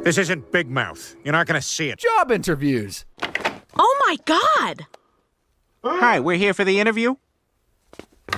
This isn't Big Mouth. You're not gonna see it. Job interviews. Oh my God! Hi, we're here for the interview?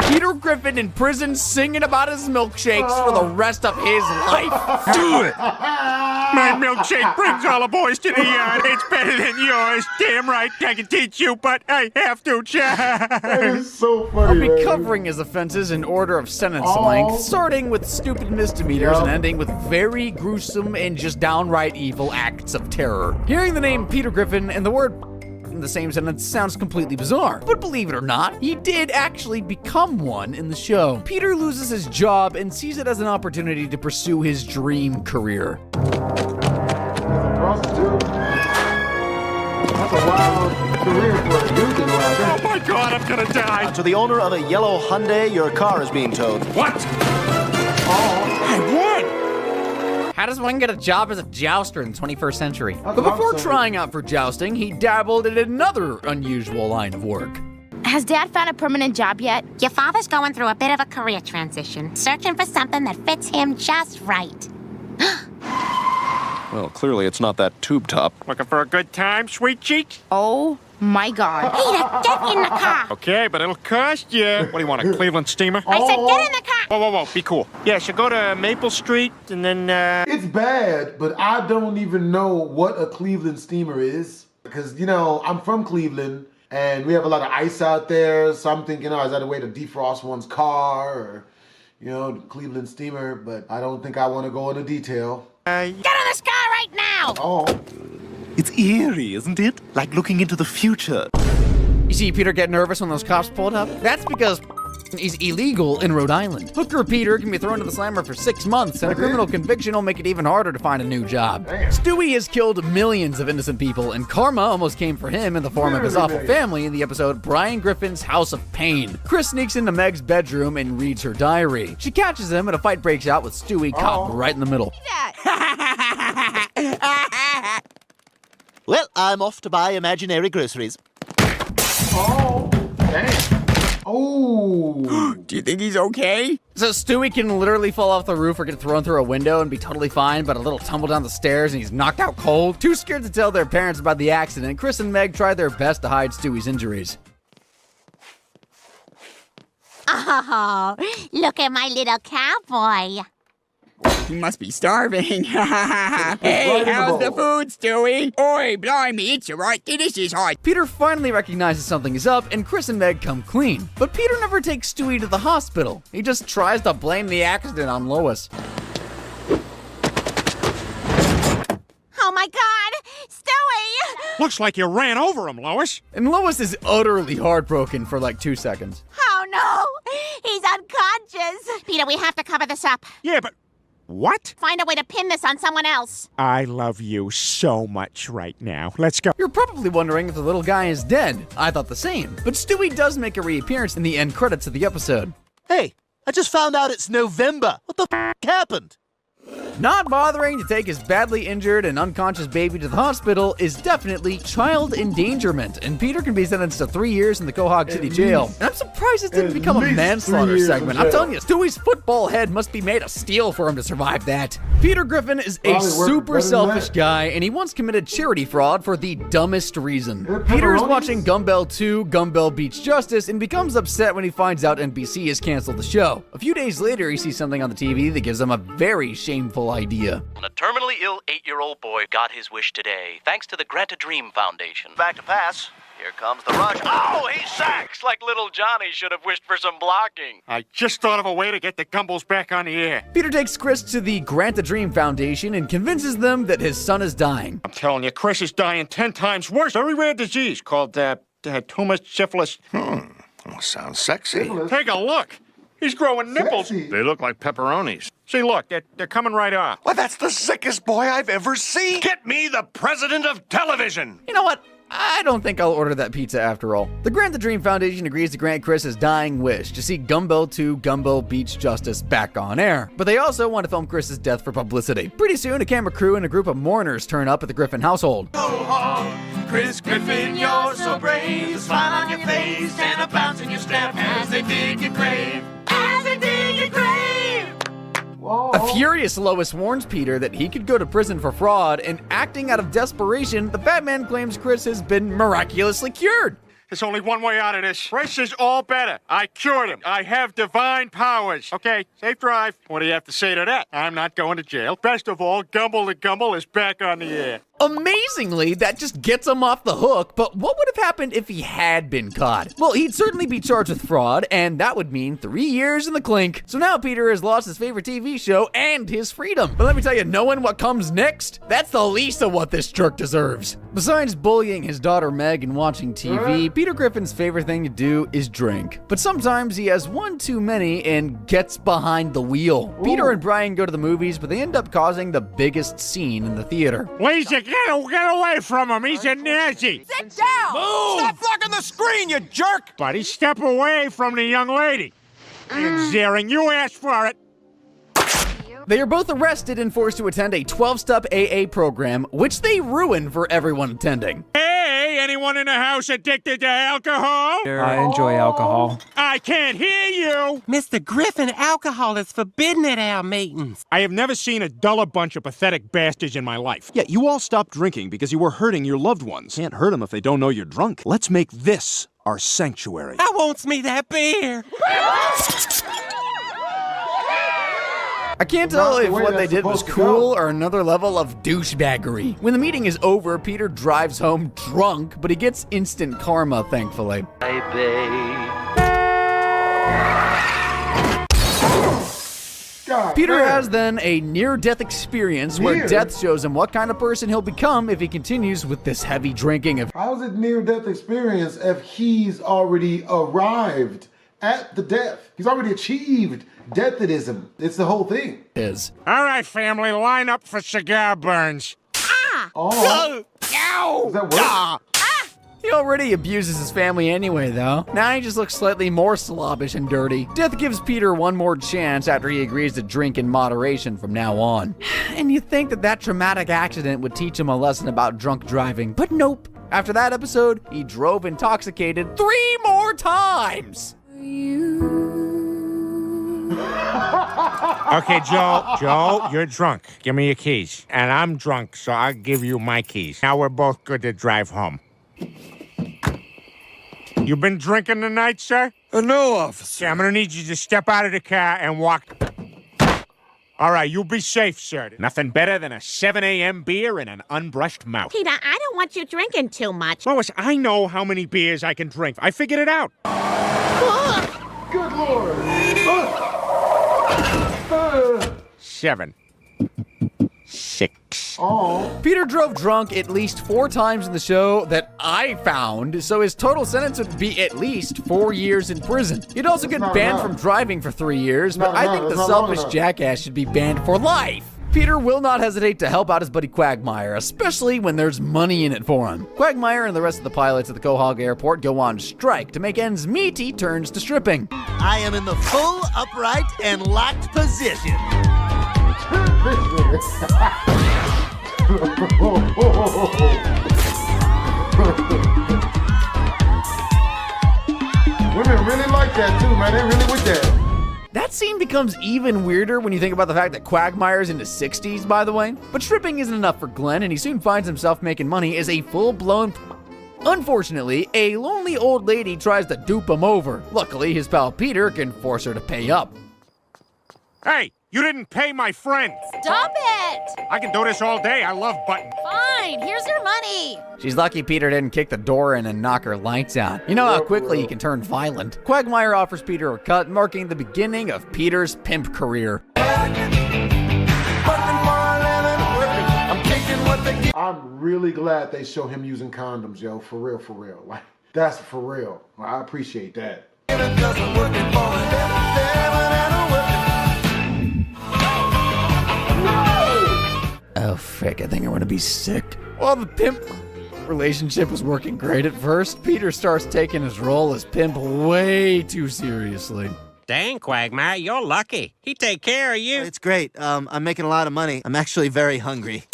Peter Griffin in prison singing about his milkshakes for the rest of his life. Do it! My milkshake brings all the boys to the yard. It's better than yours. Damn right, I can teach you, but I have to. That is so I'll funny, be man. covering his offenses in order of sentence length, starting with stupid misdemeanors and ending with very gruesome and just downright evil acts of terror. Hearing the name Peter Griffin and the word in the same sentence sounds completely bizarre, but believe it or not, he did actually become one in the show. Peter loses his job and sees it as an opportunity to pursue his dream career. Prostitute? That's a wild career for a youth in Oh my God, I'm gonna die. To the owner of a yellow Hyundai, your car is being towed. What? I won! How does one get a job as a jouster in the 21st century? That's But before awesome. trying out for jousting, he dabbled in another unusual line of work. Has Dad found a permanent job yet? Your father's going through a bit of a career transition, searching for something that fits him just right. Well, clearly it's not that tube top. Looking for a good time, sweet cheeks? Oh my God. Peter, get in the car! Okay, but it'll cost you. What do you want, a Cleveland steamer? I said get in the car! Whoa, whoa, whoa, be cool. Yeah, so go to Maple Street and then, It's bad, but I don't even know what a Cleveland steamer is. Because, you know, I'm from Cleveland, and we have a lot of ice out there, so I'm thinking, oh, is that a way to defrost one's car, or, you know, the Cleveland steamer, but I don't think I want to go into detail. Get in this car right now! Oh. It's eerie, isn't it? Like looking into the future. You see Peter get nervous when those cops pulled up? That's because he's illegal in Rhode Island. Hooker Peter can be thrown to the slammer for 6 months, and a criminal conviction will make it even harder to find a new job. Stewie has killed millions of innocent people, and karma almost came for him in the form of his awful family in the episode Brian Griffin's House of Pain. Chris sneaks into Meg's bedroom and reads her diary. She catches him, and a fight breaks out with Stewie caught right in the middle. Well, I'm off to buy imaginary groceries. Oh. Dang. Oh. Do you think he's okay? So Stewie can literally fall off the roof or get thrown through a window and be totally fine, but a little tumble down the stairs and he's knocked out cold. Too scared to tell their parents about the accident, Chris and Meg try their best to hide Stewie's injuries. Oh, look at my little cowboy. He must be starving. Hey, how's the food, Stewie? Oi, blimey, it's a right delicious hot. Peter finally recognizes something is up, and Chris and Meg come clean. But Peter never takes Stewie to the hospital. He just tries to blame the accident on Lois. Oh my God! Stewie! looks like you ran over him, Lois. And Lois is utterly heartbroken for like 2 seconds. Oh no! He's unconscious! Peter, we have to cover this up. Yeah, but what? Find a way to pin this on someone else. I love you so much right now. Let's go. You're probably wondering if the little guy is dead. I thought the same. But Stewie does make a reappearance in the end credits of the episode. Hey, I just found out it's November. What the f*** happened? Not bothering to take his badly injured and unconscious baby to the hospital is definitely child endangerment, and Peter can be sentenced to 3 years in the Quahog City Jail. And I'm surprised this didn't become a manslaughter segment. I'm telling you, Stewie's football head must be made of steel for him to survive that. Peter Griffin is a super selfish guy, and he once committed charity fraud for the dumbest reason. Peter is watching Gumball 2, Gumball Beats Justice, and becomes upset when he finds out NBC has canceled the show. A few days later, he sees something on the TV that gives him a very shameful idea. A terminally ill 8-year-old boy got his wish today, thanks to the Grant a Dream Foundation. Back to pass. Here comes the rush. Oh, he sacks like little Johnny should have wished for some blocking. I just thought of a way to get the Gumballs back on the air. Peter takes Chris to the Grant a Dream Foundation and convinces them that his son is dying. I'm telling you, Chris is dying 10 times worse. Very rare disease called, tumor syphilis. Oh, sounds sexy. Take a look. He's growing nipples. Sexy. They look like pepperonis. See, look, they're coming right off. Well, that's the sickest boy I've ever seen. Get me the president of television. You know what? I don't think I'll order that pizza after all. The Grant the Dream Foundation agrees to grant Chris his dying wish to see Gumball 2, Gumball Beats Justice back on air. But they also want to film Chris's death for publicity. Pretty soon, a camera crew and a group of mourners turn up at the Griffin household. Go home, Chris Griffin, you're so brave. A smile on your face and a bounce in your step as they dig your grave. As they dig your grave. Whoa. A furious Lois warns Peter that he could go to prison for fraud, and acting out of desperation, the fat man claims Chris has been miraculously cured. There's only one way out of this. Chris is all better. I cured him. I have divine powers. Okay, safe drive. What do you have to say to that? I'm not going to jail. Best of all, Gumble the Gumble is back on the air. Amazingly, that just gets him off the hook, but what would have happened if he had been caught? Well, he'd certainly be charged with fraud, and that would mean 3 years in the clink. So now Peter has lost his favorite TV show and his freedom. But let me tell you, knowing what comes next, that's the least of what this jerk deserves. Besides bullying his daughter Meg and watching TV, Peter Griffin's favorite thing to do is drink. But sometimes he has one too many and gets behind the wheel. Peter and Brian go to the movies, but they end up causing the biggest scene in the theater. Lisa, get away from him. He's a Nazi. Sit down! Move! Stop blocking the screen, you jerk! Buddy, step away from the young lady. And Zaring, you asked for it. They are both arrested and forced to attend a 12-step AA program, which they ruin for everyone attending. Hey, anyone in the house addicted to alcohol? I enjoy alcohol. I can't hear you. Mr. Griffin, alcohol is forbidden at our meetings. I have never seen a duller bunch of pathetic bastards in my life. Yeah, you all stopped drinking because you were hurting your loved ones. Can't hurt them if they don't know you're drunk. Let's make this our sanctuary. I wants me that beer. I can't tell if what they did was cool or another level of douchebaggery. When the meeting is over, Peter drives home drunk, but he gets instant karma, thankfully. Peter has then a near-death experience where death shows him what kind of person he'll become if he continues with this heavy drinking. How's it near-death experience if he's already arrived at the death? He's already achieved deathidism. It's the whole thing. All right, family, line up for cigar burns. Oh. Ow! Does that work? He already abuses his family anyway, though. Now he just looks slightly more slobbish and dirty. Death gives Peter one more chance after he agrees to drink in moderation from now on. And you think that traumatic accident would teach him a lesson about drunk driving, but nope. After that episode, he drove intoxicated 3 more times. Okay, Joe, you're drunk. Give me your keys. And I'm drunk, so I'll give you my keys. Now we're both good to drive home. You been drinking tonight, sir? No, officer. Okay, I'm gonna need you to step out of the car and walk. All right, you be safe, sir. Nothing better than a 7 a.m. beer and an unbrushed mouth. Peter, I don't want you drinking too much. Lois, I know how many beers I can drink. I figured it out. Good Lord. 7. 6. Oh. Peter drove drunk at least 4 times in the show that I found, so his total sentence would be at least 4 years in prison. He'd also get banned from driving for 3 years, but I think the selfish jackass should be banned for life. Peter will not hesitate to help out his buddy Quagmire, especially when there's money in it for him. Quagmire and the rest of the pilots at the Quahog Airport go on strike. To make ends meet, he turns to stripping. I am in the full, upright, and locked position. Women really like that too, man. They really with that. That scene becomes even weirder when you think about the fact that Quagmire's in his 60s, by the way. But stripping isn't enough for Glenn, and he soon finds himself making money as a full-blown... Unfortunately, a lonely old lady tries to dupe him over. Luckily, his pal Peter can force her to pay up. Hey, you didn't pay my friend. Stop it! I can do this all day. I love buttons. Fine, here's your money. She's lucky Peter didn't kick the door in and knock her lights out. You know how quickly he can turn violent. Quagmire offers Peter a cut, marking the beginning of Peter's pimp career. I'm really glad they show him using condoms, yo. For real, for real. Like, that's for real. I appreciate that. Oh, frick, I think I'm gonna be sick. While the pimp relationship was working great at first, Peter starts taking his role as pimp way too seriously. Dang, Quagmire, you're lucky. He take care of you. It's great. I'm making a lot of money. I'm actually very hungry.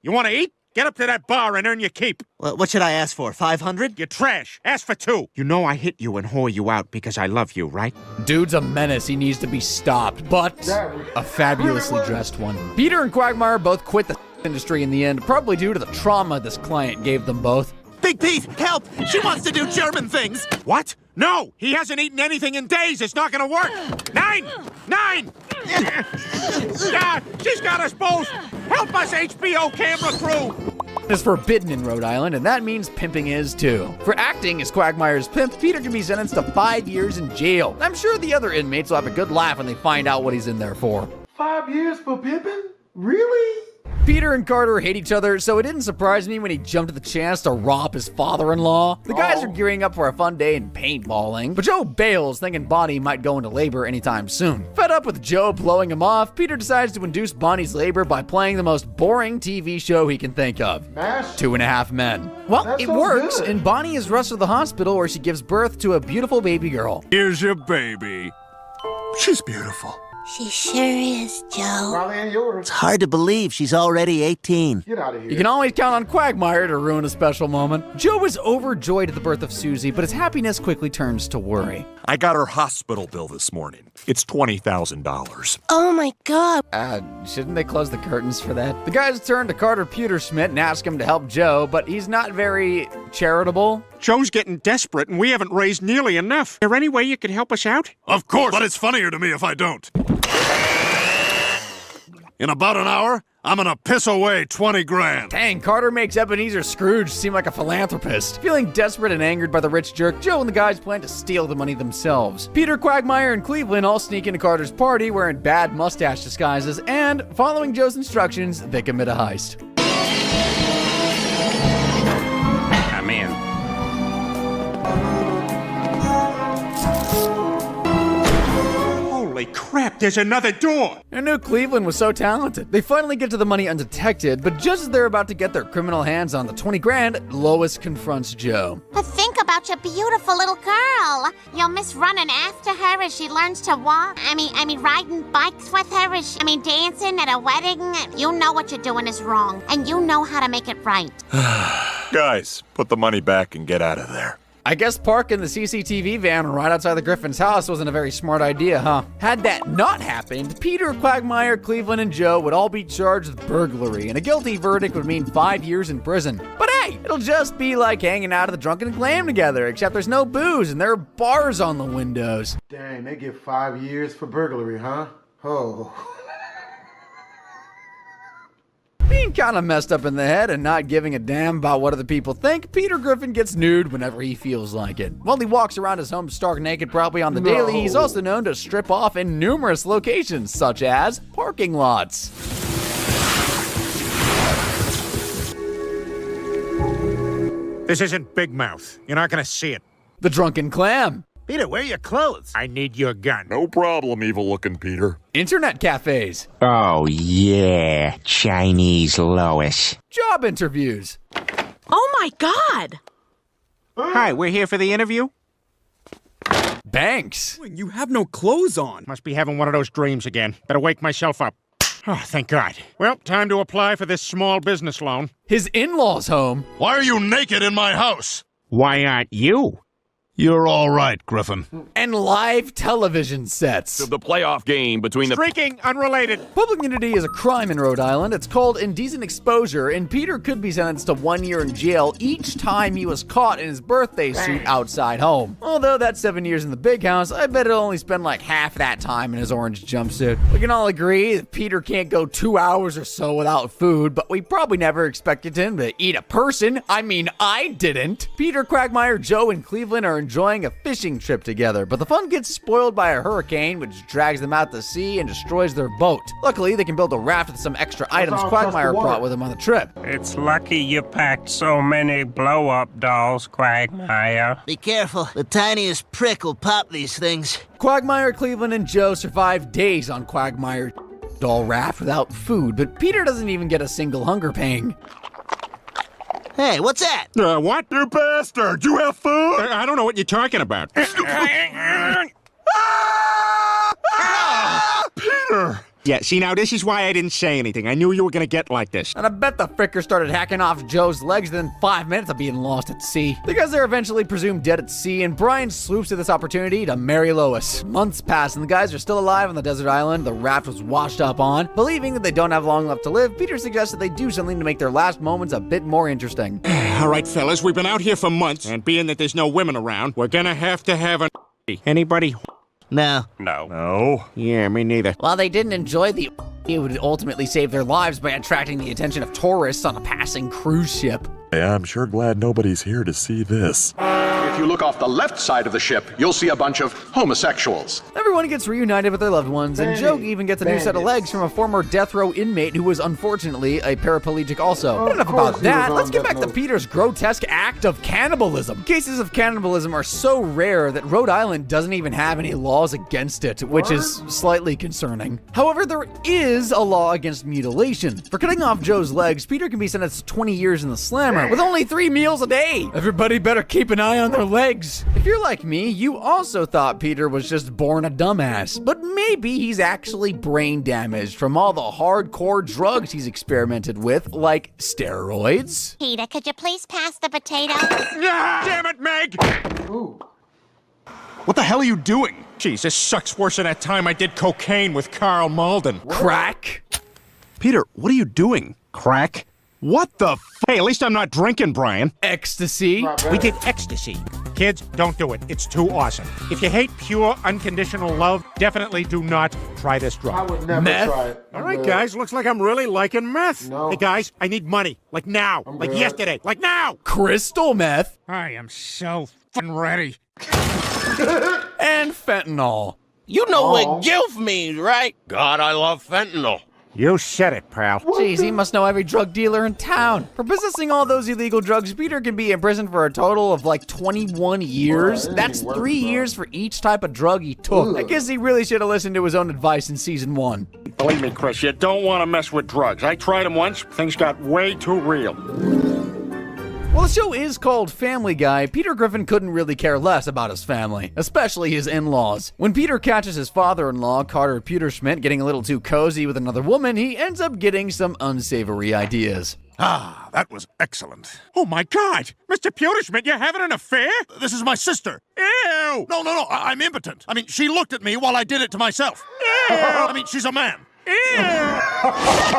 You want to eat? Get up to that bar and earn your keep. What should I ask for, 500? You're trash. Ask for 2. You know I hit you and whore you out because I love you, right? Dude's a menace. He needs to be stopped, but a fabulously dressed one. Peter and Quagmire both quit the industry in the end, probably due to the trauma this client gave them both. Big Pete, help! She wants to do German things! What? No! He hasn't eaten anything in days. It's not gonna work. 9! 9! God, she's got us both. Help us, HBO camera crew. Is forbidden in Rhode Island, and that means pimping is too. For acting as Quagmire's pimp, Peter can be sentenced to 5 years in jail. I'm sure the other inmates will have a good laugh when they find out what he's in there for. 5 years for pimping? Really? Peter and Carter hate each other, so it didn't surprise me when he jumped at the chance to rob his father-in-law. The guys are gearing up for a fun day in paintballing, but Joe bails, thinking Bonnie might go into labor anytime soon. Fed up with Joe blowing him off, Peter decides to induce Bonnie's labor by playing the most boring TV show he can think of. MASH? 2.5 Men. Well, That's it so works, good. and Bonnie is rushed to the hospital where she gives birth to a beautiful baby girl. Here's your baby. She's beautiful. She sure is, Joe. Probably ain't yours. It's hard to believe she's already 18. Get out of here. You can always count on Quagmire to ruin a special moment. Joe was overjoyed at the birth of Susie, but his happiness quickly turns to worry. I got her hospital bill this morning. It's $20,000. Oh my God. Shouldn't they close the curtains for that? The guys turn to Carter Pewterschmidt and ask him to help Joe, but he's not very charitable. Joe's getting desperate, and we haven't raised nearly enough. Is there any way you could help us out? Of course, but it's funnier to me if I don't. In about an hour, I'm gonna piss away 20 grand. Dang, Carter makes Ebenezer Scrooge seem like a philanthropist. Feeling desperate and angered by the rich jerk, Joe and the guys plan to steal the money themselves. Peter, Quagmire, and Cleveland all sneak into Carter's party wearing bad mustache disguises, and following Joe's instructions, they commit a heist. I'm in. Holy crap, there's another door! I knew Cleveland was so talented. They finally get to the money undetected, but just as they're about to get their criminal hands on the 20 grand, Lois confronts Joe. But think about your beautiful little girl. You'll miss running after her as she learns to walk. I mean, riding bikes with her as dancing at a wedding. You know what you're doing is wrong, and you know how to make it right. Guys, put the money back and get out of there. I guess parking the CCTV van right outside the Griffin's house wasn't a very smart idea, huh? Had that not happened, Peter, Quagmire, Cleveland, and Joe would all be charged with burglary, and a guilty verdict would mean 5 years in prison. But hey, it'll just be like hanging out at the Drunken Glam together, except there's no booze and there are bars on the windows. Dang, they get 5 years for burglary, huh? Oh. Being kind of messed up in the head and not giving a damn about what other people think, Peter Griffin gets nude whenever he feels like it. While he walks around his home stark naked probably on the daily, he's also known to strip off in numerous locations, such as parking lots. This isn't Big Mouth. You're not gonna see it. The Drunken Clam. Peter, where are your clothes? I need your gun. No problem, evil-looking Peter. Internet cafes. Oh, yeah. Chinese Lois. Job interviews. Oh my God! Hi, we're here for the interview. Banks. You have no clothes on. Must be having one of those dreams again. Better wake myself up. Oh, thank God. Well, time to apply for this small business loan. His in-laws' home. Why are you naked in my house? Why aren't you? You're all right, Griffin. And live television sets. The playoff game between Streaking, unrelated. Public nudity is a crime in Rhode Island. It's called indecent exposure, and Peter could be sentenced to 1 year in jail each time he was caught in his birthday suit outside home. Although that's 7 years in the big house, I bet he'll only spend like half that time in his orange jumpsuit. We can all agree that Peter can't go 2 hours or so without food, but we probably never expected him to eat a person. I mean, I didn't. Peter, Quagmire, Joe, and Cleveland are enjoying a fishing trip together, but the fun gets spoiled by a hurricane which drags them out to sea and destroys their boat. Luckily, they can build a raft with some extra items Quagmire brought with him on the trip. It's lucky you packed so many blow-up dolls, Quagmire. Be careful. The tiniest prick will pop these things. Quagmire, Cleveland, and Joe survive days on Quagmire doll raft without food, but Peter doesn't even get a single hunger pang. Hey, what's that? What? You bastard! You have food? I don't know what you're talking about. Peter! Yeah, see, now this is why I didn't say anything. I knew you were gonna get like this. And I bet the fricker started hacking off Joe's legs within 5 minutes of being lost at sea. Because they're eventually presumed dead at sea, and Brian swoops at this opportunity to marry Lois. Months pass, and the guys are still alive on the desert island the raft was washed up on. Believing that they don't have long left to live, Peter suggests that they do something to make their last moments a bit more interesting. All right, fellas, we've been out here for months, and being that there's no women around, we're gonna have to have an... Anybody? No. No. Yeah, me neither. While they didn't enjoy the it would ultimately save their lives by attracting the attention of tourists on a passing cruise ship. I'm sure glad nobody's here to see this. If you look off the left side of the ship, you'll see a bunch of homosexuals. Everyone gets reunited with their loved ones, and Joe even gets a new set of legs from a former death row inmate who was unfortunately a paraplegic also. But enough about that, let's get back to Peter's grotesque act of cannibalism. Cases of cannibalism are so rare that Rhode Island doesn't even have any laws against it, which is slightly concerning. However, there is a law against mutilation. For cutting off Joe's legs, Peter can be sentenced to 20 years in the slammer, with only 3 meals a day. Everybody better keep an eye on their legs. If you're like me, you also thought Peter was just born a dumbass, but maybe he's actually brain damaged from all the hardcore drugs he's experimented with, like steroids. Peter, could you please pass the potatoes? Damn it, Meg! Ooh. What the hell are you doing? Jeez, this sucks worse than that time I did cocaine with Carl Malden. Crack? Peter, what are you doing? Crack? What the Hey, at least I'm not drinking, Brian. Ecstasy? We did ecstasy. Kids, don't do it. It's too awesome. If you hate pure, unconditional love, definitely do not try this drug. I would never Meth? try it. All right, guys, looks like I'm really liking meth. No. Hey, guys, I need money. Like now. Like good. yesterday. Like now. Crystal meth? I am so f***ing ready. And fentanyl. You know what gilf means, right? God, I love fentanyl. You said it, pal. Jeez, he must know every drug dealer in town. For possessing all those illegal drugs, Peter can be in prison for a total of like 21 years. That's 3 years for each type of drug he took. I guess he really should have listened to his own advice in season 1. Believe me, Chris, you don't want to mess with drugs. I tried them once. Things got way too real. Well, the show is called Family Guy. Peter Griffin couldn't really care less about his family, especially his in-laws. When Peter catches his father-in-law, Carter Pewterschmidt, getting a little too cozy with another woman, he ends up getting some unsavory ideas. Ah, that was excellent. Oh, my God. Mr. Pewterschmidt, you're having an affair? This is my sister. Ew. No, I'm impotent. I mean, she looked at me while I did it to myself. Ew. I mean, she's a man. Ew.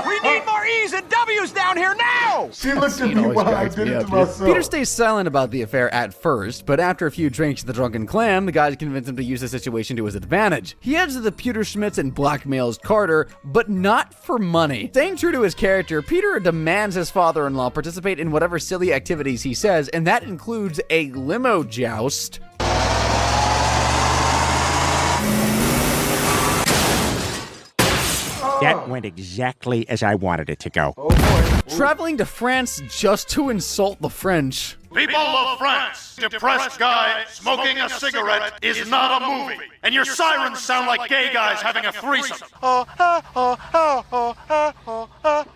We need more E's and W's down here now! She looked at me while I did it to myself. Peter stays silent about the affair at first, but after a few drinks at the Drunken Clam, the guys convince him to use the situation to his advantage. He heads to the Pewterschmidts and blackmails Carter, but not for money. Staying true to his character, Peter demands his father-in-law participate in whatever silly activities he says, and that includes a limo joust. That went exactly as I wanted it to go. Oh boy. Traveling to France just to insult the French. People of France, depressed guy smoking a cigarette is not a movie. And your sirens sound like gay guys having a threesome.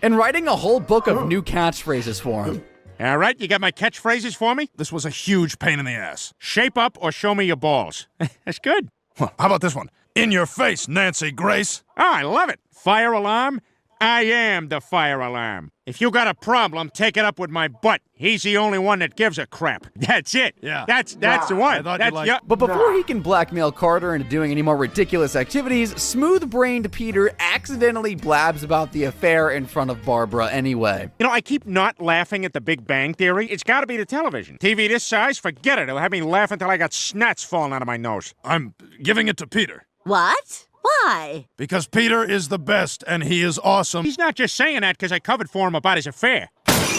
And writing a whole book of new catchphrases for him. All right, you got my catchphrases for me? This was a huge pain in the ass. Shape up or show me your balls. That's good. Well, how about this one? In your face, Nancy Grace. Oh, I love it. Fire alarm? I am the fire alarm. If you got a problem, take it up with my butt. He's the only one that gives a crap. That's it. Yeah. That's the one. I thought That's you'd like... But before he can blackmail Carter into doing any more ridiculous activities, smooth-brained Peter accidentally blabs about the affair in front of Barbara anyway. You know, I keep not laughing at the Big Bang Theory. It's got to be the television. TV this size, forget it. It'll have me laugh until I got snats falling out of my nose. I'm giving it to Peter. What? Why? Because Peter is the best, and he is awesome. He's not just saying that because I covered for him about his affair.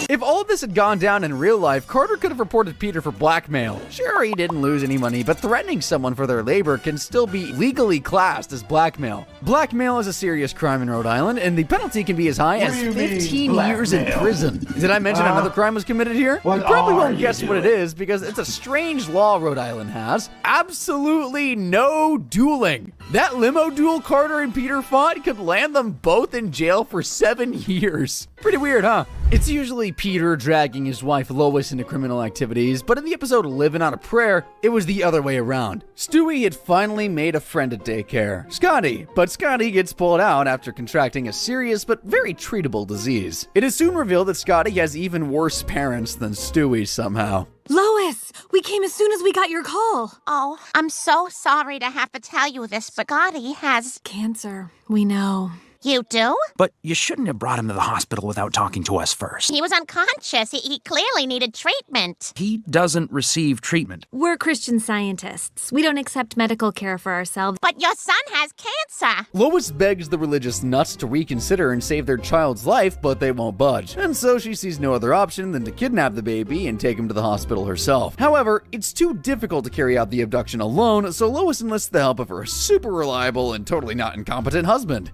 If all of this had gone down in real life, Carter could have reported Peter for blackmail. Sure, he didn't lose any money, but threatening someone for their labor can still be legally classed as blackmail. Blackmail is a serious crime in Rhode Island, and the penalty can be as high as 15 years in prison. Did I mention another crime was committed here? You probably won't guess what it is, because it's a strange law Rhode Island has. Absolutely no dueling. That limo duel Carter and Peter fought could land them both in jail for 7 years. Pretty weird, huh? It's usually Peter dragging his wife Lois into criminal activities, but in the episode Living on a Prayer, it was the other way around. Stewie had finally made a friend at daycare, Scotty, but Scotty gets pulled out after contracting a serious but very treatable disease. It is soon revealed that Scotty has even worse parents than Stewie somehow. Lois, we came as soon as we got your call. Oh, I'm so sorry to have to tell you this, but Scotty has cancer. We know. You do? But you shouldn't have brought him to the hospital without talking to us first. He was unconscious. He clearly needed treatment. He doesn't receive treatment. We're Christian Scientists. We don't accept medical care for ourselves. But your son has cancer. Lois begs the religious nuts to reconsider and save their child's life, but they won't budge. And so she sees no other option than to kidnap the baby and take him to the hospital herself. However, it's too difficult to carry out the abduction alone, so Lois enlists the help of her super reliable and totally not incompetent husband.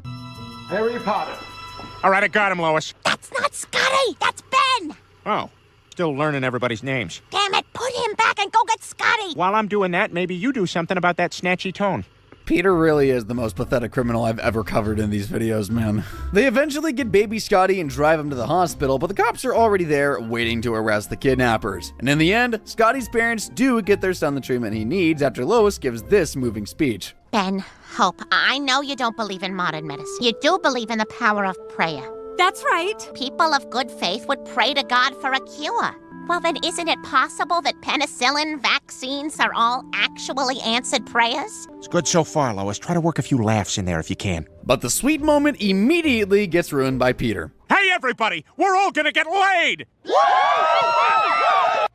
Harry Potter. All right, I got him, Lois. That's not Scotty. That's Ben. Oh, still learning everybody's names. Damn it. Put him back and go get Scotty. While I'm doing that, maybe you do something about that snatchy tone. Peter really is the most pathetic criminal I've ever covered in these videos, man. They eventually get baby Scotty and drive him to the hospital, but the cops are already there waiting to arrest the kidnappers. And in the end, Scotty's parents do get their son the treatment he needs after Lois gives this moving speech. Ben, Hope, I know you don't believe in modern medicine. You do believe in the power of prayer. That's right. People of good faith would pray to God for a cure. Well, then isn't it possible that penicillin, vaccines are all actually answered prayers? It's good so far, Lois. Try to work a few laughs in there if you can. But the sweet moment immediately gets ruined by Peter. Hey, everybody! We're all gonna get laid!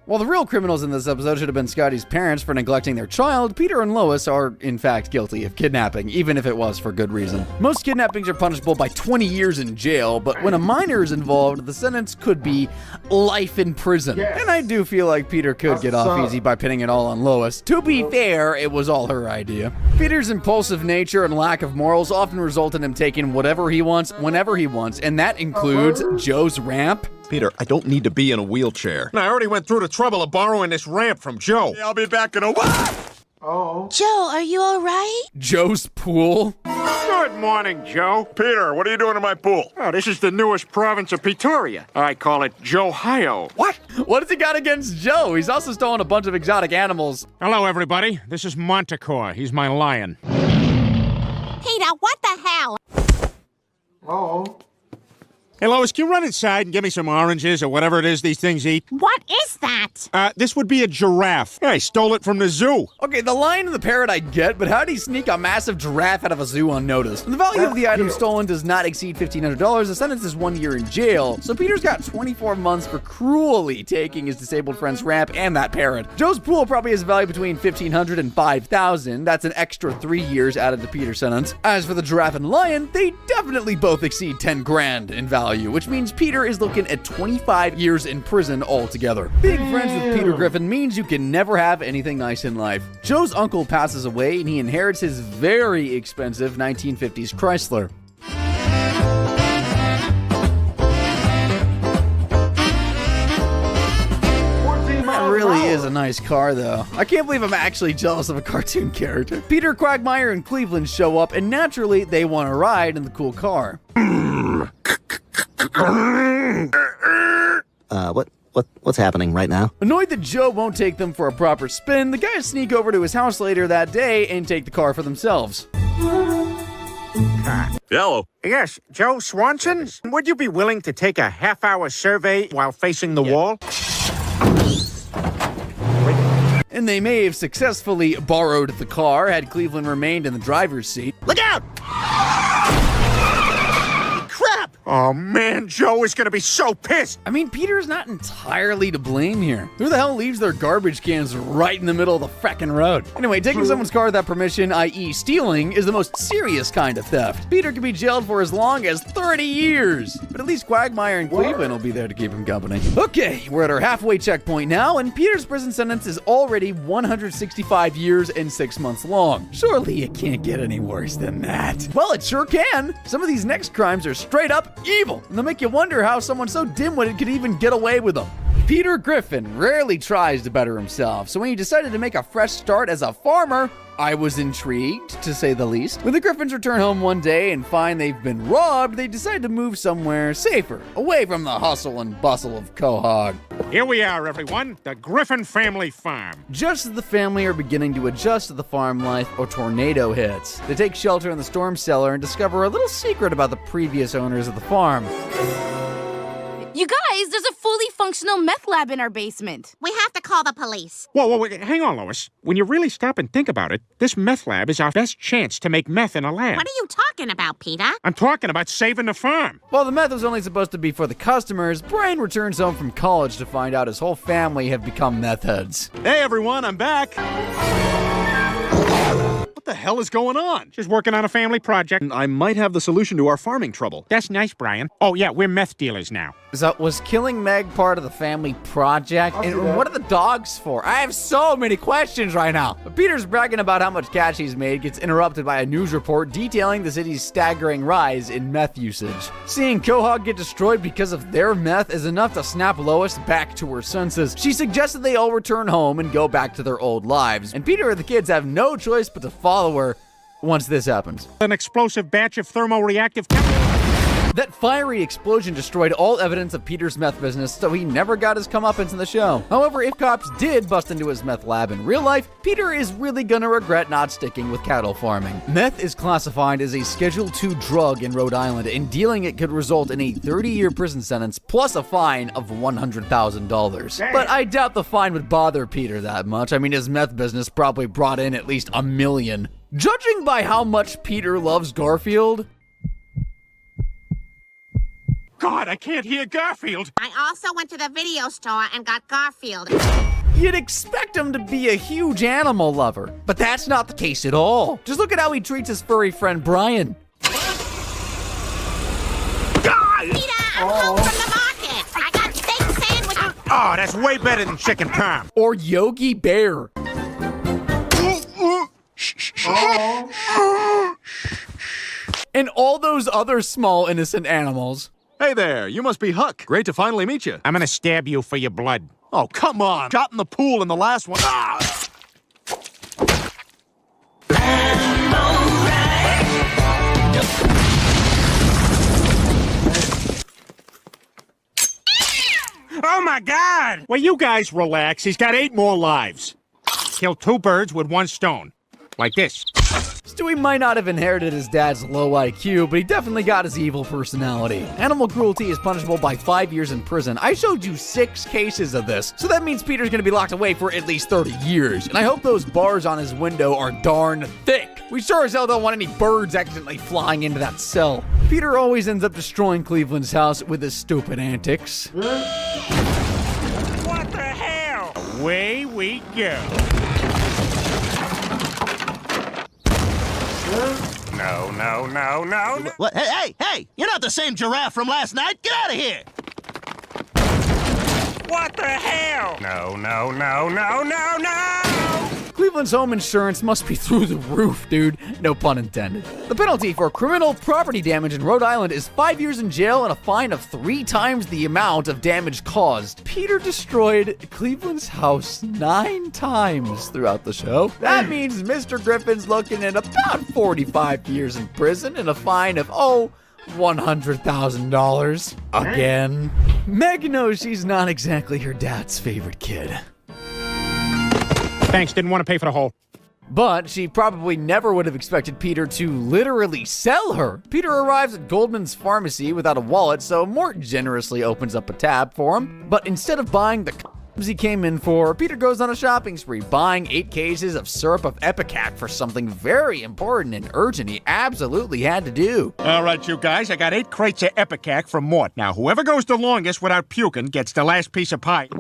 While the real criminals in this episode should have been Scotty's parents for neglecting their child, Peter and Lois are, in fact, guilty of kidnapping, even if it was for good reason. Most kidnappings are punishable by 20 years in jail, but when a minor is involved, the sentence could be life in prison. Yes. And I do feel like Peter could get off easy by pinning it all on Lois. To be fair, it was all her idea. Peter's impulsive nature and lack of morals often result in him taking whatever he wants, whenever he wants, and that includes Joe's ramp. Peter, I don't need to be in a wheelchair. I already went through the trouble of borrowing this ramp from Joe. I'll be back in a while. Oh. Joe, are you all right? Joe's pool. Good morning, Joe. Peter, what are you doing in my pool? Oh, this is the newest province of Pretoria. I call it Joe-hio. What? What has he got against Joe? He's also stolen a bunch of exotic animals. Hello, everybody. This is Montecore. He's my lion. Peter, what the hell? Oh. Hey, Lois, can you run inside and give me some oranges or whatever it is these things eat? What is that? This would be a giraffe. I stole it from the zoo. Okay, the lion and the parrot I get, but how did he sneak a massive giraffe out of a zoo unnoticed? The value of the item stolen does not exceed $1,500. The sentence is 1 year in jail. So Peter's got 24 months for cruelly taking his disabled friend's ramp and that parrot. Joe's pool probably has a value between $1,500 and $5,000. That's an extra 3 years added to Peter's sentence. As for the giraffe and lion, they definitely both exceed 10 grand in value, which means Peter is looking at 25 years in prison altogether. Being friends with Peter Griffin means you can never have anything nice in life. Joe's uncle passes away and he inherits his very expensive 1950s Chrysler. That really is a nice car, though. I can't believe I'm actually jealous of a cartoon character. Peter, Quagmire, and Cleveland show up, and naturally, they want to ride in the cool car. What's happening right now? Annoyed that Joe won't take them for a proper spin, the guys sneak over to his house later that day and take the car for themselves. Hello. Yes, Joe Swanson? Would you be willing to take a half-hour survey while facing the wall? And they may have successfully borrowed the car had Cleveland remained in the driver's seat. Look out! Crap! Oh man, Joe is gonna be so pissed! I mean, Peter's not entirely to blame here. Who the hell leaves their garbage cans right in the middle of the frackin' road? Anyway, taking someone's car without permission, i.e. stealing, is the most serious kind of theft. Peter can be jailed for as long as 30 years. But at least Quagmire and Cleveland will be there to keep him company. Okay, we're at our halfway checkpoint now, and Peter's prison sentence is already 165 years and 6 months long. Surely it can't get any worse than that. Well, it sure can. Some of these next crimes are straight up evil, and they'll make you wonder how someone so dim-witted could even get away with them. Peter Griffin rarely tries to better himself, so when he decided to make a fresh start as a farmer, I was intrigued, to say the least. When the Griffins return home one day and find they've been robbed, they decide to move somewhere safer, away from the hustle and bustle of Quahog. Here we are, everyone, the Griffin family farm. Just as the family are beginning to adjust to the farm life, a tornado hits. They take shelter in the storm cellar and discover a little secret about the previous owners of the farm. You guys, there's a fully functional meth lab in our basement. We have to call the police. Whoa, hang on, Lois. When you really stop and think about it, this meth lab is our best chance to make meth in a lab. What are you talking about, Peter? I'm talking about saving the farm. While the meth was only supposed to be for the customers, Brian returns home from college to find out his whole family have become meth heads. Hey everyone, I'm back. What the hell is going on? Just working on a family project. I might have the solution to our farming trouble. That's nice, Brian. Oh, yeah, we're meth dealers now. So, was killing Meg part of the family project? And what are the dogs for? I have so many questions right now. But Peter's bragging about how much cash he's made gets interrupted by a news report detailing the city's staggering rise in meth usage. Seeing Quahog get destroyed because of their meth is enough to snap Lois back to her senses. She suggests that they all return home and go back to their old lives. And Peter and the kids have no choice but to follow her once this happens. An explosive batch of thermoreactive That fiery explosion destroyed all evidence of Peter's meth business, so he never got his comeuppance in the show. However, if cops did bust into his meth lab in real life, Peter is really gonna regret not sticking with cattle farming. Meth is classified as a Schedule II drug in Rhode Island, and dealing it could result in a 30-year prison sentence plus a fine of $100,000. But I doubt the fine would bother Peter that much. I mean, his meth business probably brought in at least $1 million. Judging by how much Peter loves Garfield, God, I can't hear Garfield. I also went to the video store and got Garfield. you'd expect him to be a huge animal lover, but that's not the case at all. Just look at how he treats his furry friend Brian. Peter, I'm home from the market. I got steak sandwiches. Oh, that's way better than chicken parm. Or Yogi Bear. And all those other small innocent animals. Hey there, you must be Huck. Great to finally meet you. I'm gonna stab you for your blood. Oh, come on. Shot in the pool in the last one. Ah! Oh my God! Well, you guys relax. He's got 8 more lives. Kill 2 birds with 1 stone. Like this. Stewie might not have inherited his dad's low IQ, but he definitely got his evil personality. Animal cruelty is punishable by 5 years in prison. I showed you 6 cases of this, so that means Peter's gonna be locked away for at least 30 years. And I hope those bars on his window are darn thick. We sure as hell don't want any birds accidentally flying into that cell. Peter always ends up destroying Cleveland's house with his stupid antics. What the hell? Away we go. No. What? Hey! You're not the same giraffe from last night. Get out of here! What the hell? No. Cleveland's home insurance must be through the roof, dude. No pun intended. The penalty for criminal property damage in Rhode Island is 5 years in jail and a fine of 3 times the amount of damage caused. Peter destroyed Cleveland's house 9 times throughout the show. That means Mr. Griffin's looking at about 45 years in prison and a fine of, $100,000. Again. Meg knows she's not exactly her dad's favorite kid. Thanks, didn't want to pay for the hole. But she probably never would have expected Peter to literally sell her. Peter arrives at Goldman's pharmacy without a wallet, so Mort generously opens up a tab for him. But instead of buying the he came in for, Peter goes on a shopping spree, buying 8 cases of syrup of Ipecac for something very important and urgent he absolutely had to do. All right, you guys, I got 8 crates of Ipecac from Mort. Now, whoever goes the longest without puking gets the last piece of pie.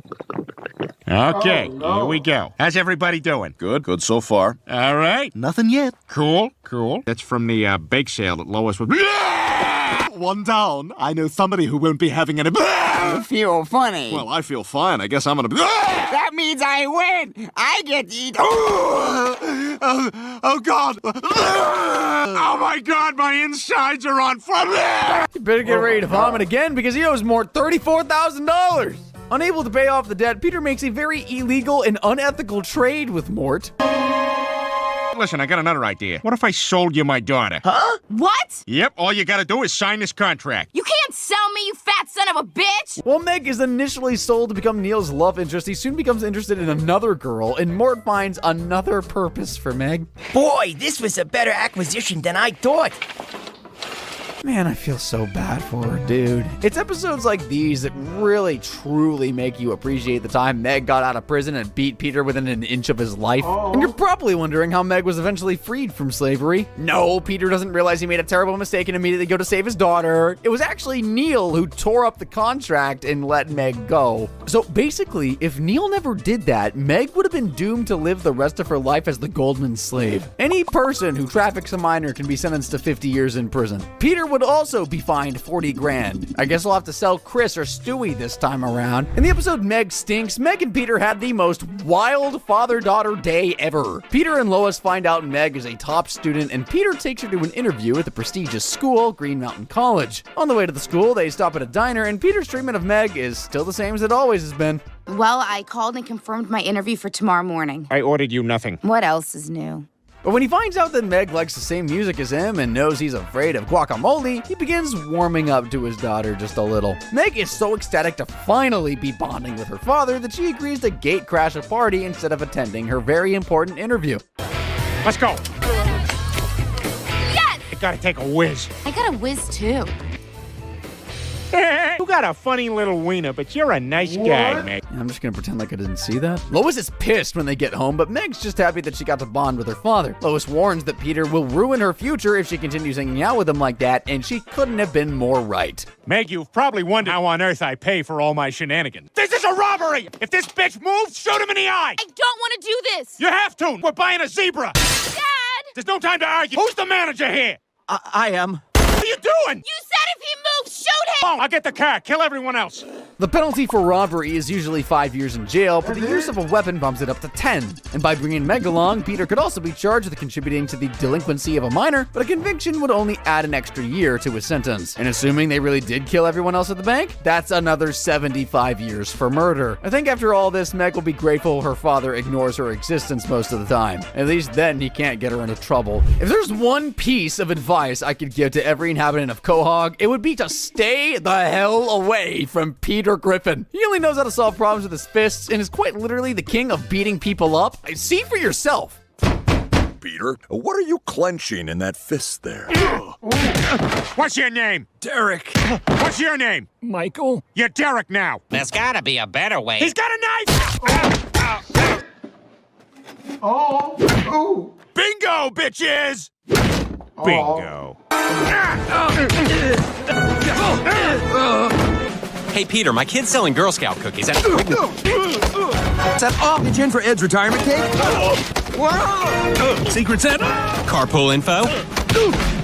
Okay, Here we go. How's everybody doing? Good so far. All right. Nothing yet. Cool. That's from the bake sale that Lois was... One down. I know somebody who won't be having any... You feel funny. Well, I feel fine. I guess I'm gonna... That means I win. I get to eat... Oh, God. Oh, my God, my insides are on fire. You better get ready to vomit again because he owes Mort $34,000. Unable to pay off the debt, Peter makes a very illegal and unethical trade with Mort. Listen, I got another idea. What if I sold you my daughter? Huh? What? Yep, all you gotta do is sign this contract. You can't sell me, you fat son of a bitch! While Meg is initially sold to become Neil's love interest, he soon becomes interested in another girl, and Mort finds another purpose for Meg. Boy, this was a better acquisition than I thought. Man, I feel so bad for her, dude. It's episodes like these that really, truly make you appreciate the time Meg got out of prison and beat Peter within an inch of his life. And you're probably wondering how Meg was eventually freed from slavery. No, Peter doesn't realize he made a terrible mistake and immediately go to save his daughter. It was actually Neil who tore up the contract and let Meg go. So basically, if Neil never did that, Meg would have been doomed to live the rest of her life as the Goldman slave. Any person who traffics a minor can be sentenced to 50 years in prison. Peter would also be fined 40 grand. I guess I'll have to sell Chris or Stewie this time around. In the episode Meg Stinks, Meg and Peter had the most wild father-daughter day ever. Peter and Lois find out Meg is a top student, and Peter takes her to an interview at the prestigious school, Green Mountain College. On the way to the school, they stop at a diner, and Peter's treatment of Meg is still the same as it always has been. Well, I called and confirmed my interview for tomorrow morning. I ordered you nothing. What else is new? But when he finds out that Meg likes the same music as him and knows he's afraid of guacamole, he begins warming up to his daughter just a little. Meg is so ecstatic to finally be bonding with her father that she agrees to gate crash a party instead of attending her very important interview. Let's go. Yes! I gotta take a whiz. I got a whiz too. You got a funny little wiener, but you're a nice guy, Meg. I'm just gonna pretend like I didn't see that. Lois is pissed when they get home, but Meg's just happy that she got to bond with her father. Lois warns that Peter will ruin her future if she continues hanging out with him like that, and she couldn't have been more right. Meg, you've probably wondered how on earth I pay for all my shenanigans. This is a robbery! If this bitch moves, shoot him in the eye! I don't want to do this! You have to! We're buying a zebra! Dad! There's no time to argue. Who's the manager here? I am. What are you doing? You said if he moves, shoot him! Oh, I'll get the car. Kill everyone else. The penalty for robbery is usually 5 years in jail, but the use of a weapon bumps it up to 10. And by bringing Meg along, Peter could also be charged with contributing to the delinquency of a minor, but a conviction would only add an extra year to his sentence. And assuming they really did kill everyone else at the bank, that's another 75 years for murder. I think after all this, Meg will be grateful her father ignores her existence most of the time. At least then he can't get her into trouble. If there's one piece of advice I could give to every inhabitant of Quahog, it would be to stay the hell away from Peter Griffin. He only knows how to solve problems with his fists and is quite literally the king of beating people up. See for yourself. Peter, what are you clenching in that fist there? What's your name? Derek. What's your name? Michael. You're Derek now. There's gotta be a better way. He's got a knife! Oh. Bingo, bitches! Bingo. Hey, Peter, my kid's selling Girl Scout cookies. Is that oxygen for Ed's retirement cake? Secret Santa? Carpool info?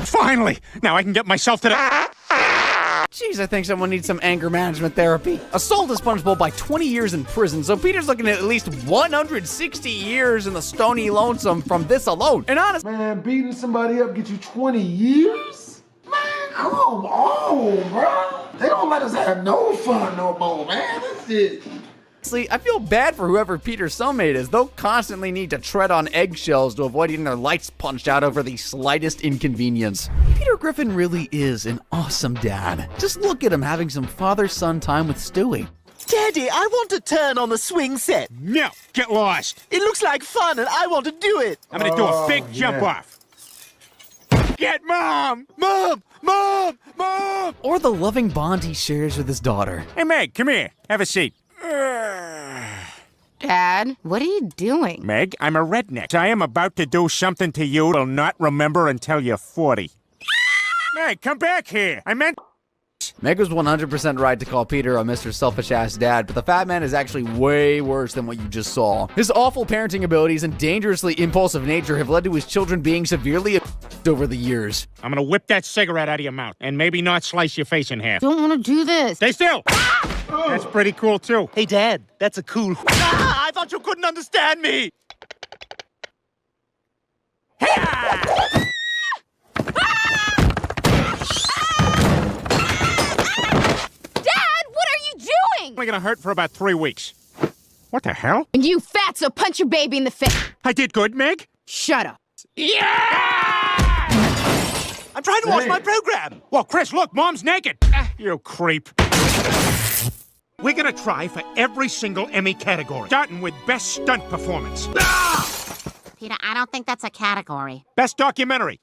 Finally! Now I can get myself to the... Jeez, I think someone needs some anger management therapy. Assault is punishable by 20 years in prison, so Peter's looking at least 160 years in the Stony Lonesome from this alone. And honestly, man, beating somebody up get you 20 years? Man, come on, bro. They don't let us have no fun no more, man. That's it. I feel bad for whoever Peter's cellmate is. They'll constantly need to tread on eggshells to avoid getting their lights punched out over the slightest inconvenience. Peter Griffin really is an awesome dad. Just look at him having some father-son time with Stewie. Daddy, I want to turn on the swing set. No, get lost. It looks like fun and I want to do it. I'm gonna do a big jump off. Get Mom! Mom! Mom! Mom! Or the loving bond he shares with his daughter. Hey, Meg, come here. Have a seat. Dad, what are you doing? Meg, I'm a redneck. I am about to do something to you you'll not remember until you're 40. Meg, come back here. I meant... Meg was 100% right to call Peter a Mr. Selfish-ass dad, but the fat man is actually way worse than what you just saw. His awful parenting abilities and dangerously impulsive nature have led to his children being severely abused over the years. I'm gonna whip that cigarette out of your mouth and maybe not slice your face in half. Don't want to do this. Stay still! That's pretty cool, too. Hey, Dad, that's a cool... Ah, I thought you couldn't understand me! gonna hurt for about 3 weeks. What the hell? And you fatso, punch your baby in the face. I did good, Meg. Shut up. I'm trying to watch my program. Well, Chris, look, Mom's naked. You creep. We're gonna try for every single Emmy category, starting with Best Stunt Performance. Peter, I don't think that's a category. Best Documentary.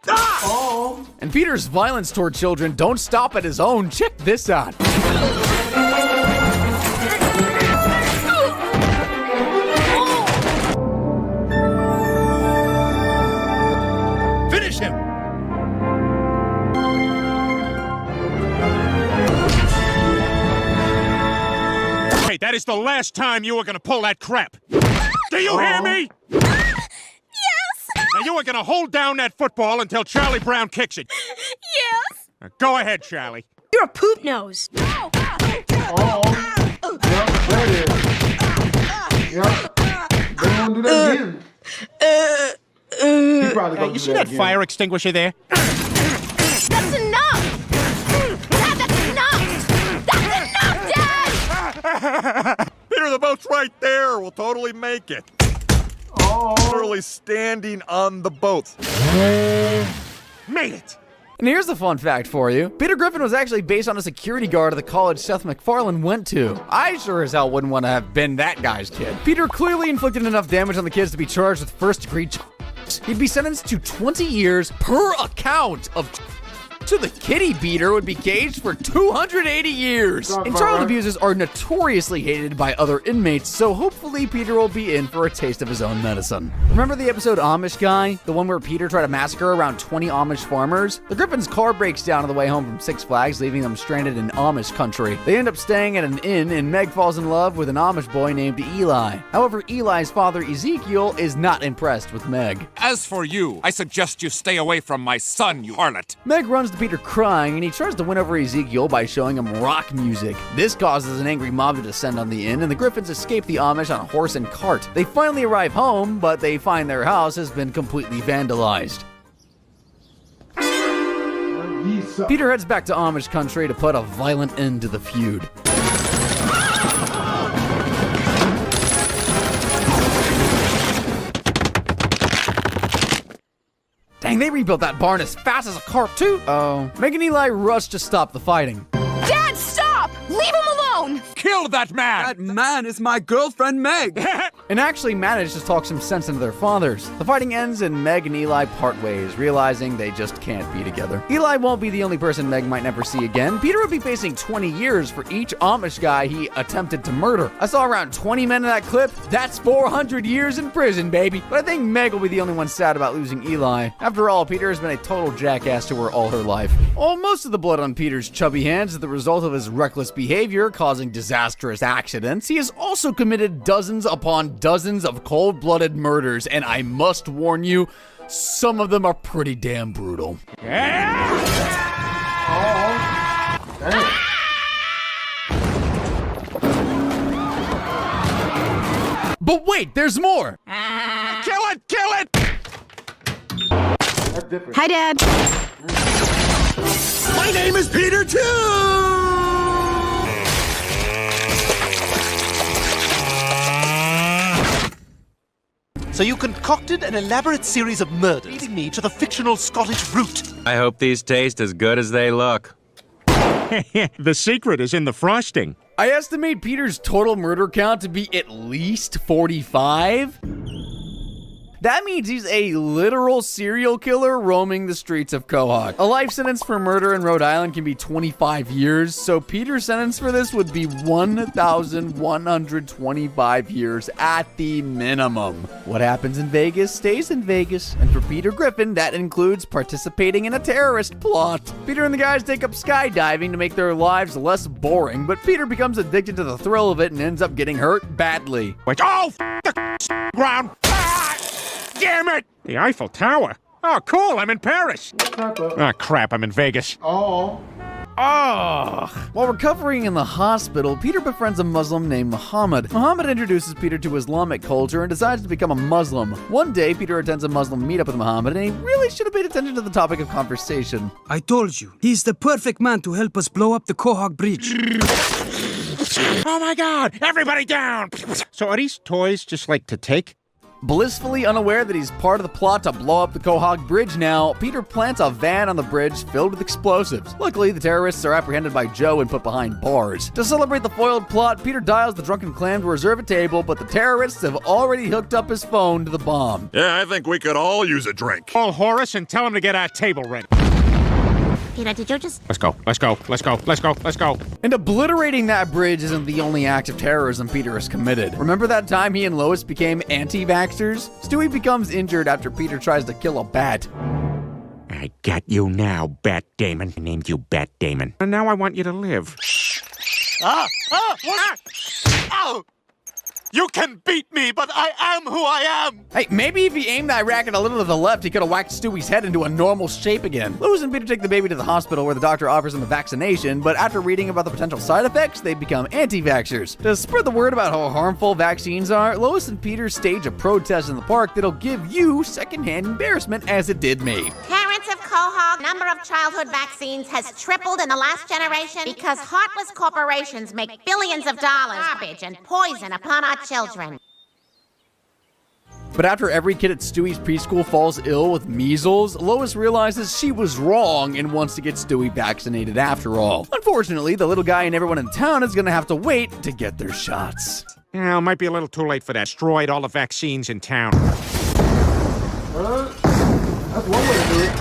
And Peter's violence toward children don't stop at his own. Check this out. Finish him. Hey, that is the last time you were gonna pull that crap. Do you hear me? Now you are gonna hold down that football until Charlie Brown kicks it. Yes. Now, go ahead, Charlie. You're a poop nose. Yep, that is. Yep. They won't do that again. He probably gonna You do see that again. fire extinguisher there? That's enough! Dad, that's enough! That's enough, Dad! Peter, the boat's right there. We'll totally make it. Literally standing on the boat. Made it! And here's the fun fact for you. Peter Griffin was actually based on a security guard at the college Seth MacFarlane went to. I sure as hell wouldn't want to have been that guy's kid. Peter clearly inflicted enough damage on the kids to be charged with first-degree charges. He'd be sentenced to 20 years per account of so the kitty beater would be caged for 280 years. And child abusers are notoriously hated by other inmates, so hopefully Peter will be in for a taste of his own medicine. Remember the episode Amish Guy? The one where Peter tried to massacre around 20 Amish farmers? The Griffin's car breaks down on the way home from Six Flags, leaving them stranded in Amish country. They end up staying at an inn, and Meg falls in love with an Amish boy named Eli. However, Eli's father, Ezekiel, is not impressed with Meg. As for you, I suggest you stay away from my son, you harlot. Meg runs to Peter crying, and he tries to win over Ezekiel by showing him rock music. This causes an angry mob to descend on the inn, and the Griffins escape the Amish on a horse and cart. They finally arrive home, but they find their house has been completely vandalized. Peter heads back to Amish country to put a violent end to the feud. Dang, they rebuilt that barn as fast as a cart, too. Meg and Eli rush to stop the fighting. Dad, stop! Leave him alone! Kill that man! That man is my girlfriend, Meg. And actually manage to talk some sense into their fathers. The fighting ends and Meg and Eli part ways, realizing they just can't be together. Eli won't be the only person Meg might never see again. Peter would be facing 20 years for each Amish guy he attempted to murder. I saw around 20 men in that clip. That's 400 years in prison, baby. But I think Meg will be the only one sad about losing Eli. After all, Peter has been a total jackass to her all her life. Most of the blood on Peter's chubby hands is the result of his reckless behavior, causing disastrous accidents. He has also committed dozens upon dozens of cold-blooded murders, and I must warn you, some of them are pretty damn brutal. But wait, there's more! Kill it! Kill it! That's different. Hi, Dad. My name is Peter, too! So you concocted an elaborate series of murders, leading me to the fictional Scottish route. I hope these taste as good as they look. The secret is in the frosting. I estimate Peter's total murder count to be at least 45. That means he's a literal serial killer roaming the streets of Quahog. A life sentence for murder in Rhode Island can be 25 years, so Peter's sentence for this would be 1,125 years at the minimum. What happens in Vegas stays in Vegas, and for Peter Griffin, that includes participating in a terrorist plot. Peter and the guys take up skydiving to make their lives less boring, but Peter becomes addicted to the thrill of it and ends up getting hurt badly. The ground! Damn it! The Eiffel Tower. Oh, cool, I'm in Paris. Oh, crap, I'm in Vegas. While recovering in the hospital, Peter befriends a Muslim named Muhammad. Muhammad introduces Peter to Islamic culture and decides to become a Muslim. One day, Peter attends a Muslim meetup with Muhammad, and he really should have paid attention to the topic of conversation. I told you, he's the perfect man to help us blow up the Quahog Bridge. Oh my God! Everybody down! So are these toys just like to take? Blissfully unaware that he's part of the plot to blow up the Quahog Bridge now, Peter plants a van on the bridge filled with explosives. Luckily, the terrorists are apprehended by Joe and put behind bars. To celebrate the foiled plot, Peter dials the drunken clam to reserve a table, but the terrorists have already hooked up his phone to the bomb. Yeah, I think we could all use a drink. Call Horace and tell him to get our table ready. Peter, did you just... Let's go. And obliterating that bridge isn't the only act of terrorism Peter has committed. Remember that time he and Lois became anti-vaxxers? Stewie becomes injured after Peter tries to kill a bat. I got you now, Bat Damon. I named you Bat Damon. And now I want you to live. Ow! You can beat me, but I am who I am! Hey, maybe if he aimed that racket a little to the left, he could have whacked Stewie's head into a normal shape again. Lois and Peter take the baby to the hospital where the doctor offers him a vaccination, but after reading about the potential side effects, they become anti-vaxxers. To spread the word about how harmful vaccines are, Lois and Peter stage a protest in the park that'll give you secondhand embarrassment as it did me. Parents of Quahog, number of childhood vaccines has tripled in the last generation because heartless corporations make billions of dollars, garbage, and poison upon our children. But after every kid at Stewie's preschool falls ill with measles, Lois realizes she was wrong and wants to get Stewie vaccinated after all. Unfortunately, the little guy and everyone in town is gonna have to wait to get their shots. Yeah, it might be a little too late for that. Destroyed all the vaccines in town. That's one way to do it.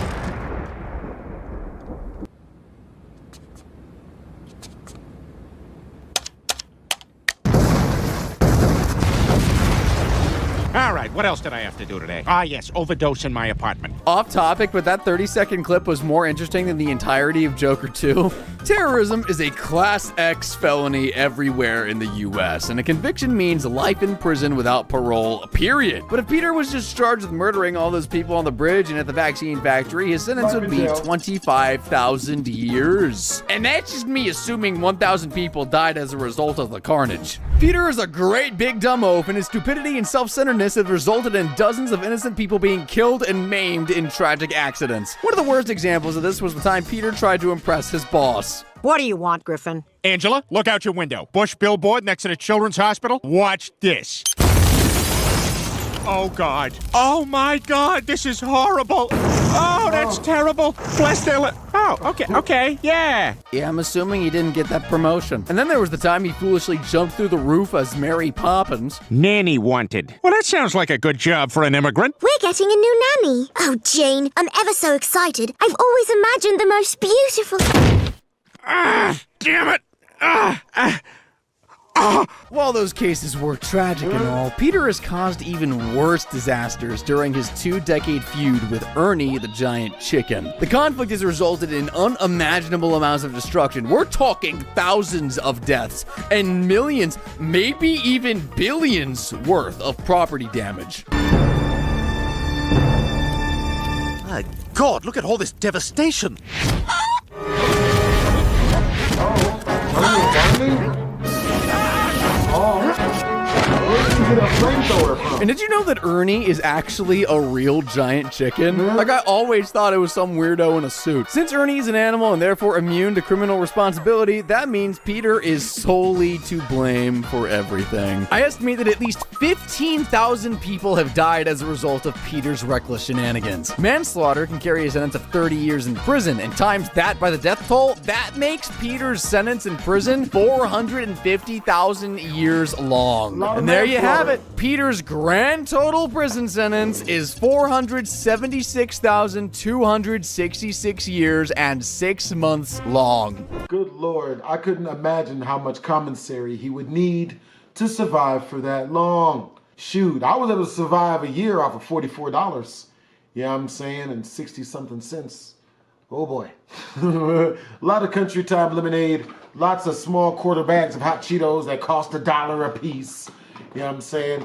All right, what else did I have to do today? Ah, yes, overdose in my apartment. Off topic, but that 30-second clip was more interesting than the entirety of Joker 2. Terrorism is a Class X felony everywhere in the US, and a conviction means life in prison without parole, period. But if Peter was just charged with murdering all those people on the bridge and at the vaccine factory, his sentence would be 25,000 years. And that's just me assuming 1,000 people died as a result of the carnage. Peter is a great big dumb oaf, and his stupidity and self-centeredness have resulted in dozens of innocent people being killed and maimed in tragic accidents. One of the worst examples of this was the time Peter tried to impress his boss. What do you want, Griffin? Angela, look out your window. Bush billboard next to the children's hospital. Watch this. Oh, God. Oh, my God. This is horrible. Oh, that's terrible. Bless their Oh, okay, yeah. Yeah, I'm assuming he didn't get that promotion. And then there was the time he foolishly jumped through the roof as Mary Poppins. Nanny wanted. Well, that sounds like a good job for an immigrant. We're getting a new nanny. Oh, Jane, I'm ever so excited. I've always imagined the most beautiful... Ah, damn it. While those cases were tragic and all, Peter has caused even worse disasters during his 2-decade feud with Ernie the giant chicken. The conflict has resulted in unimaginable amounts of destruction. We're talking thousands of deaths and millions, maybe even billions worth of property damage. My God, look at all this devastation. And did you know that Ernie is actually a real giant chicken? Like, I always thought it was some weirdo in a suit. Since Ernie is an animal and therefore immune to criminal responsibility, that means Peter is solely to blame for everything. I estimate that at least 15,000 people have died as a result of Peter's reckless shenanigans. Manslaughter can carry a sentence of 30 years in prison, and times that by the death toll, that makes Peter's sentence in prison 450,000 years long. And there you have it. Peter's grand total prison sentence is 476,266 years and 6 months long. Good Lord, I couldn't imagine how much commissary he would need to survive for that long. Shoot, I was able to survive a year off of $44. Yeah, I'm saying, and 60-something cents. Oh boy. A lot of country time lemonade, lots of small quarter bags of hot Cheetos that cost $1 a piece. You know what I'm saying?